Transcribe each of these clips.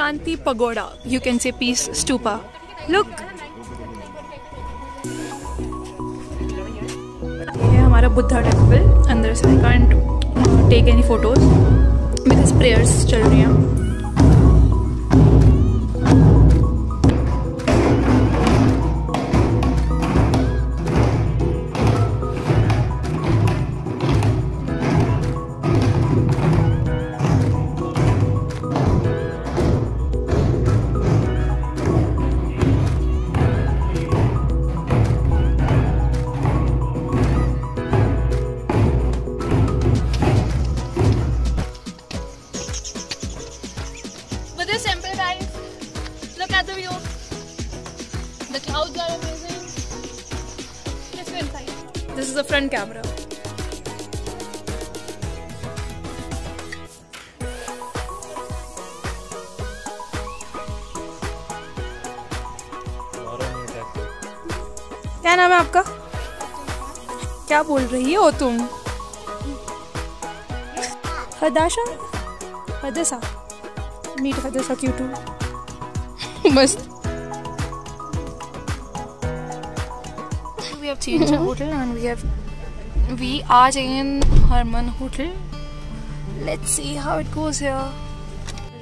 Shanti Pagoda. You can say Peace Stupa. Look. ये हमारा Buddha temple अंदर से. I can't take any photos because prayers चल रही हैं. At the view, the clouds are amazing. Let's go inside. This is the front camera. क्या नाम है आपका? क्या बोल रही हो तुम? हदाशा? Hadsa? Meet Hadassah Q2. Must. We have changed our hotel and we are in Harman Hotel. Let's see how it goes here.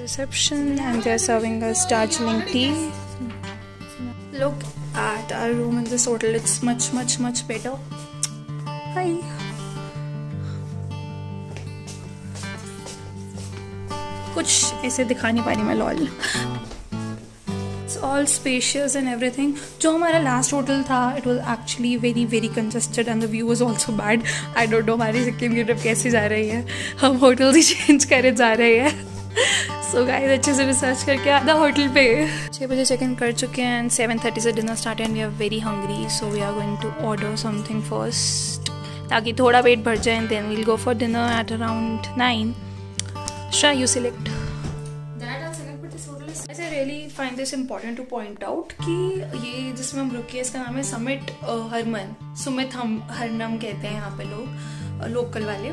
Reception and they're serving us Darjeeling tea. Look at our room in this hotel. It's much better. Hi. कुछ ऐसे दिखा नहीं पा रही मैं. Lol. All spacious and everything. जो हमारा last hotel था, it was actually very congested and the view was also bad. I don't know हमारी सिक्किम की ट्रिप कैसी जा रही है. हम होटल ही चेंज करे जा रहे हैं. So guys, अच्छे से रिसर्च करके आधा होटल पे 6 बजे चेक इन कर चुके हैं. 7:30 से डिनर स्टार्ट है and we are very hungry, so we are going to order something first ताकि थोड़ा पेट भर जाए. Then we'll go for dinner at around 9. Shall you select? I really find this important to point out कि ये जिसमें हम रुके हैं इसका नाम है समिट हरमन. सुमित हम हरनम कहते हैं यहाँ पे लोग लोकल वाले.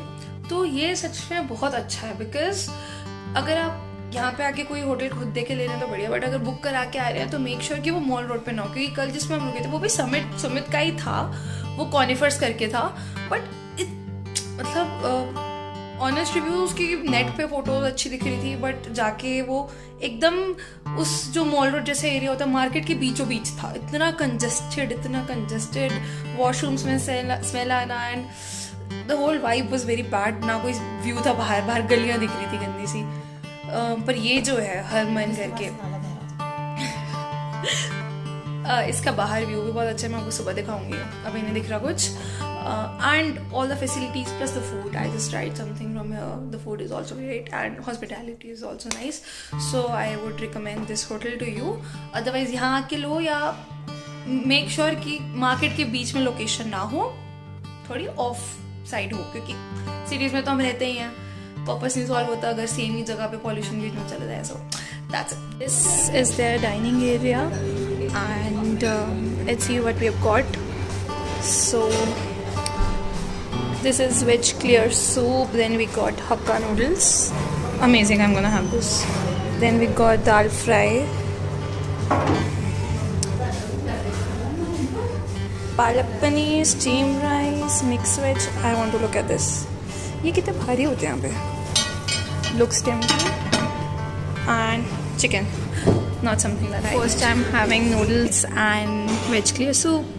तो ये सच में बहुत अच्छा है बिकॉज अगर आप यहाँ पे आके कोई होटल खुद दे के ले रहे हैं तो बढ़िया, बट अगर बुक करा के आ रहे हैं तो मेक श्योर कि वो मॉल रोड पे ना हो. क्योंकि कल जिसमें हम रुके थे वो भी सुमित का ही था, वो कॉनिफर्स करके था. बट मतलब ऑनेस्ट रिव्यू उसकी नेट पे फोटोज अच्छी दिख रही थी, बट जाके वो एकदम उस जो मॉल रोड जैसे एरिया होता है मार्केट के बीचों बीच था. इतना कंजेस्टेड वॉशरूम्स में स्मेल आना and the whole vibe was very bad. ना कोई व्यू था, बाहर गलियां दिख रही थी गंदी सी. पर ये जो है हरमन करके इसका बाहर व्यू भी बहुत अच्छा है. मैं आपको सुबह दिखाऊंगी, अभी नहीं दिख रहा कुछ. And all the facilities plus the food. I just tried something from here. The food is also great and hospitality is also nice. So I would recommend this hotel to you. Otherwise यहाँ आके लो या make sure कि market के बीच में location ना हो, थोड़ी off side हो, क्योंकि cities में तो हम रहते ही हैं. Purpose नहीं solve होता अगर same ही जगह पे pollution बीच में चला जाए. So that's it. This is their dining area and let's see what we have got. So this is veg clear soup. Then we got hakka noodles. Amazing, I'm gonna have this. Then we got dal fry, palak paneer, steamed rice, mixed veg. I want to look at this. ये कितने भारी होते हैं यहाँ पे. Looks tempting. And chicken. Not something that I first time having noodles and veg clear soup.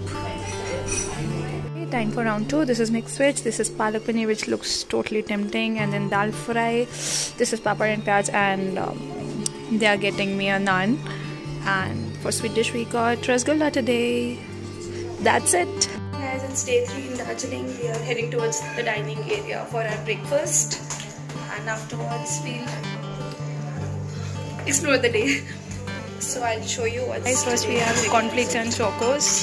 Time for round 2. This is mixed veg. This is palak paneer, which looks totally tempting, and then dal fry. This is papad and pyaj, and they are getting me a naan. And for sweet dish, we got rasgulla today. That's it. Guys, it's day 3 in Darjeeling. We are heading towards the dining area for our breakfast, and afterwards we'll explore the day. So I'll show you what's. Guys, first we have cornflakes and chocos,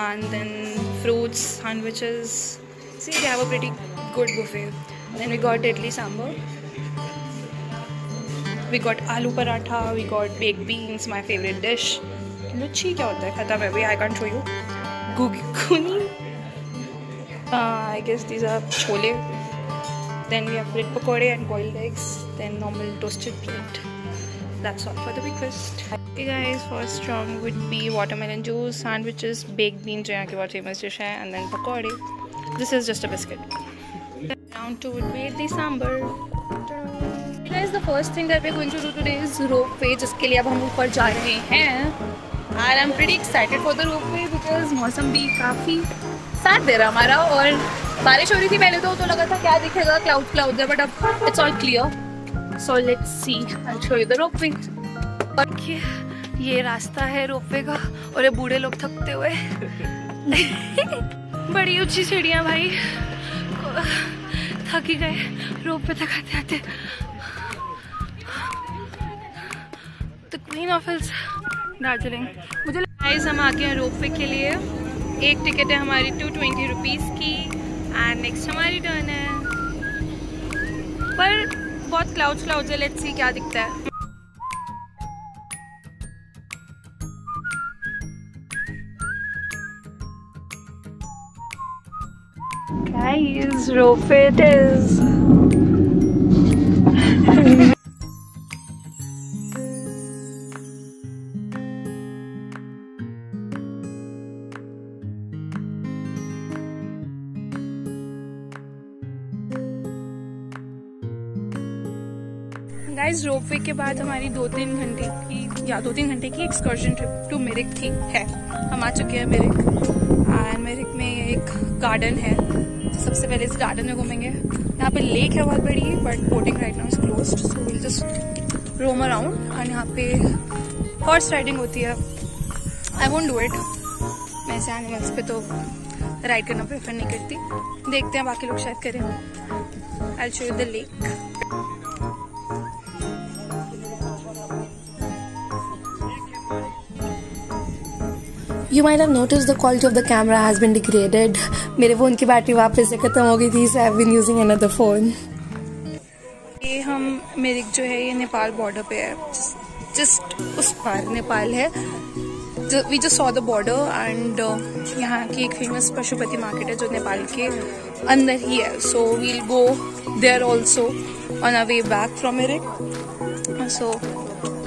and then fruits, sandwiches. See, they have a pretty good buffet. Then we got idli sambar. We got aloo paratha. We got baked beans, my favorite dish. Luchi क्या होता है? खत्म है भैया. I can't show you. Guguni. I guess these are chole. Then we have bread pakode and boiled eggs. Then normal toasted bread. that's all for the breakfast. Hey guys, first round would be watermelon juice, sandwiches, baked beans जो यहाँ की बहुत famous dish है, and then pakode. This is just a biscuit. Round 2 would be the sambar. Hey guys, the first thing that we're going to do today is ropeway, जिसके लिए अब हम ऊपर जा रहे हैं. And I'm pretty excited for the ropeway because मौसम भी काफ़ी साथ दे रहा हमारा, और बारिश हो रही थी पहले तो लगा था क्या दिखेगा, क्लाउड है, बट अब it's all clear. So let's see. I'll show you the ropeway. और ये रास्ता है रोपवे का, और ये बूढ़े लोग थकते हुए बड़ी ऊंची सीढ़ियाँ भाई, थक ही गए रोपवे तक आते आते. The queen of hills Darjeeling. मुझे गाइस हम आ गए हैं रोपवे के लिए. एक टिकट है हमारी 220 रुपीज़ की, एंड नेक्स्ट हमारी टर्न है. पर बहुत क्लाउड्स है, लेट्स सी क्या दिखता है. Guys, ropeway it is. Guys, ropeway के बाद हमारी 2-3 घंटे की एक्सकर्शन ट्रिप टू मिरिक है. हम आ चुके हैं मिरिक, एंड मिरिक में एक गार्डन है. सबसे पहले इस गार्डन में घूमेंगे. यहाँ पे लेक है बहुत बड़ी, but boating right now is closed, so will just roam around. और यहाँ पे हॉर्स राइडिंग होती है. आई वोंट डू इट, मैं ऐसे एनिमल्स पे तो राइड करना प्रेफर नहीं करती. देखते हैं बाकी लोग शायद करें. I will show you the lake. You might have noticed the quality of the camera has been degraded. मेरे फ़ोन की बैटरी वापस से ख़त्म हो गई थी, so I've been using another phone. ये हम मिरिक जो है ये नेपाल बॉर्डर पे है. जस्ट उस पार नेपाल है. We just saw the border, and यहाँ की एक फेमस पशुपति मार्केट है जो नेपाल के अंदर ही है. So we'll go there also on our way back from Mirik. So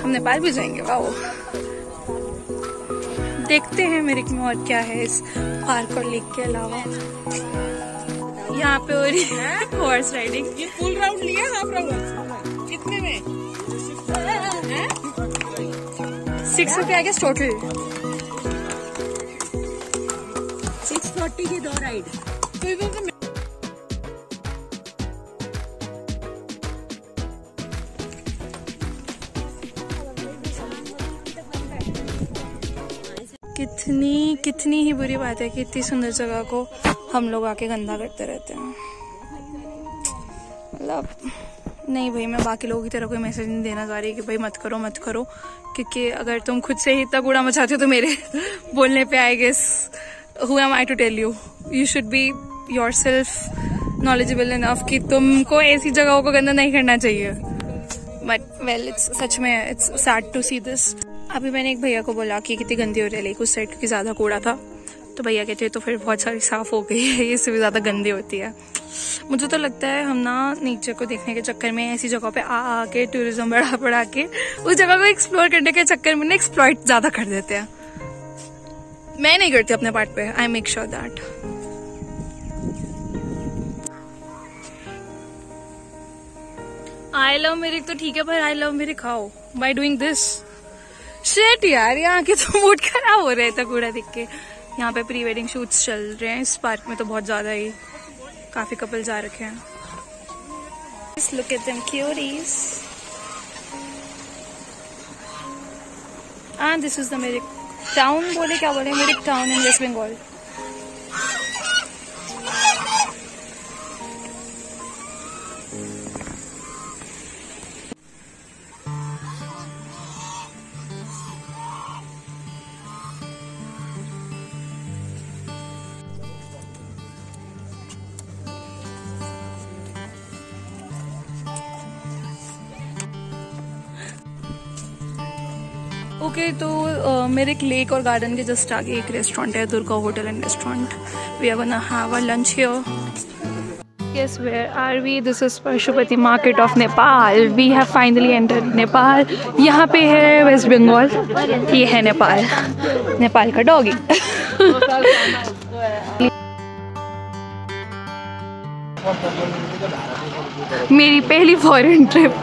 हम नेपाल भी जाएंगे. वाओ, देखते हैं मिरिक में और क्या है इस पार्क और लेक के अलावा. यहाँ पे हो रही है हॉर्स राइडिंग. ये फुल राउंड लिया, हाफ राउंड कितने में? 6 रुपये आई गेस टोटल. 640 की 2 राइड. कितनी ही बुरी बात है कि इतनी सुंदर जगह को हम लोग आके गंदा करते रहते हैं. मतलब नहीं भाई, मैं बाकी लोगों की तरह कोई मैसेज नहीं देना चाह रही कि भाई मत करो, क्योंकि अगर तुम खुद से ही इतना कूड़ा मचाते हो तो मेरे बोलने पे I guess who am I to tell you. You should be yourself knowledgeable enough कि तुमको ऐसी जगहों को गंदा नहीं करना चाहिए. बट वेल, इट्स सच में it's sad to see this. अभी मैंने एक भैया को बोला कि कितनी गंदी हो रही है लेक उस साइड, क्योंकि ज़्यादा कूड़ा था. तो भैया कहते हैं तो फिर बहुत सारी साफ़ हो गई है, इससे भी ज़्यादा गंदी होती है. मुझे तो लगता है हम ना नेचर को देखने के चक्कर में ऐसी जगहों पे आ के टूरिज्म बढ़ा के उस जगह को एक्सप्लोर करने के चक्कर में ना एक्सप्लॉइट ज़्यादा कर देते हैं. मैं नहीं करती अपने पार्ट पे. I make sure that. I love Mirik तो ठीक है, पर I love Mirik how? By doing this. Shit यार, यहाँ के तो मूड खराब हो रहे थे कूड़ा देख के. यहाँ पे प्री वेडिंग शूट्स चल रहे हैं. इस पार्क में तो बहुत ज्यादा ही काफी कपल जा रखे हैं. Look at them cuties. This is the Mirik town. क्या बोले Mirik town in West Bengal. Okay, तो मेरे एक लेक और गार्डन के जस्ट आगे एक रेस्टोरेंट है, Durga hotel and restaurant. We are gonna have a lunch here. Guess where are we? This is Pashupati Market of Nepal. We have finally entered Nepal. यहाँ पे है वेस्ट बंगाल, ये है नेपाल, नेपाल का डॉगी। मेरी पहली foreign trip,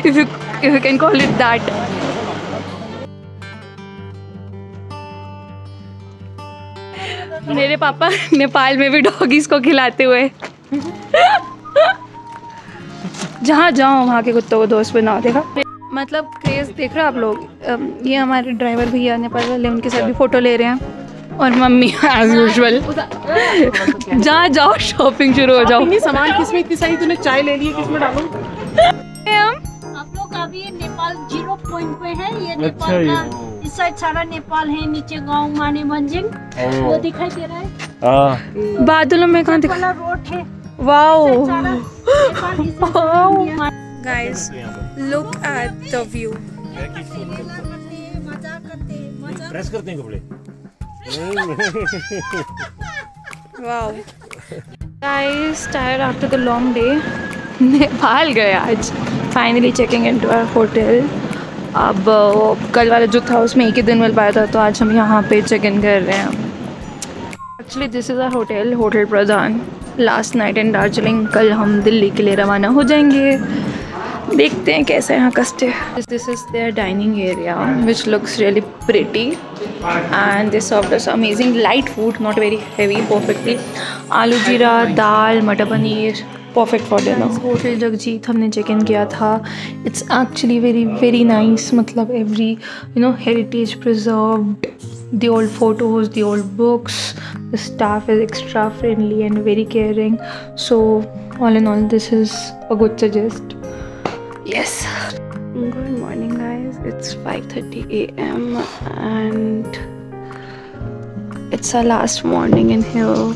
if you can call it that. मेरे पापा नेपाल में भी डॉगीज को खिलाते हुए जहाँ जाओ वहाँ के कुत्तों को दोस्त बनाओ। देखा मतलब क्रेज देख रहे हो आप लोग। ये हमारे ड्राइवर भैया नेपाल वाले, उनके साथ भी फ़ोटो ले रहे हैं। और मम्मी एज यूजुअल जहाँ जाओ शॉपिंग शुरू हो जाओ। सामान किसमें इतनी सारी तूने चाय ले ली है, किसमें डालूं? आप लोग अभी नेपाल 0 पॉइंट पे है। ये नेपाल का इस साइड सारा नेपाल है, नीचे गांव माने मंजिल वो दिखाई दे रहा है। बादलों में कहाँ दिख रोड है। Wow Guys, look at the view. Press करते हैं कपड़े। Wow. Guys, tired after the long day. Nepal गए आज। Finally checking into our hotel. अब कल वाला जो था उसमें एक ही दिन मिल पाया था, तो आज हम यहाँ पे चेक इन कर रहे हैं। Actually this is our hotel, hotel Pradhan. Last night in Darjeeling. कल हम दिल्ली के लिए रवाना हो जाएंगे। देखते हैं कैसा यहाँ का stay. This is there dining area which looks really pretty and they served us amazing light food, not very heavy, perfectly. Aloo jeera dal, matar paneer, perfect for dinner. Hotel Jagjit हमने चेक इन किया था। It's actually very very nice, मतलब every heritage preserved, the old photos, the old books. The staff is extra friendly and very caring. So all in all, this is a good suggest. Yes. Good morning, guys. It's 5:30 a.m. and it's our last morning in here.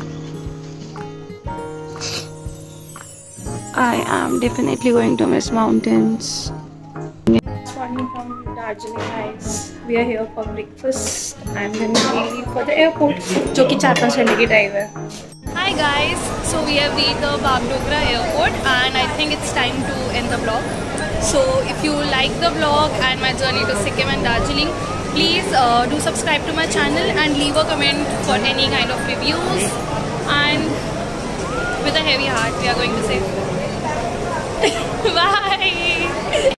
I am definitely going to miss mountains. Morning from Darjeeling, guys. We are here for breakfast and then we leave for the airport, जो कि 4-5 घंटे की drive है। Hi guys, so we have reached the Bagdogra airport and I think it's time to end the vlog. So if you like the vlog and my journey to Sikkim and Darjeeling, please do subscribe to my channel and leave a comment for any kind of reviews. And with a heavy heart, we are going to say bye.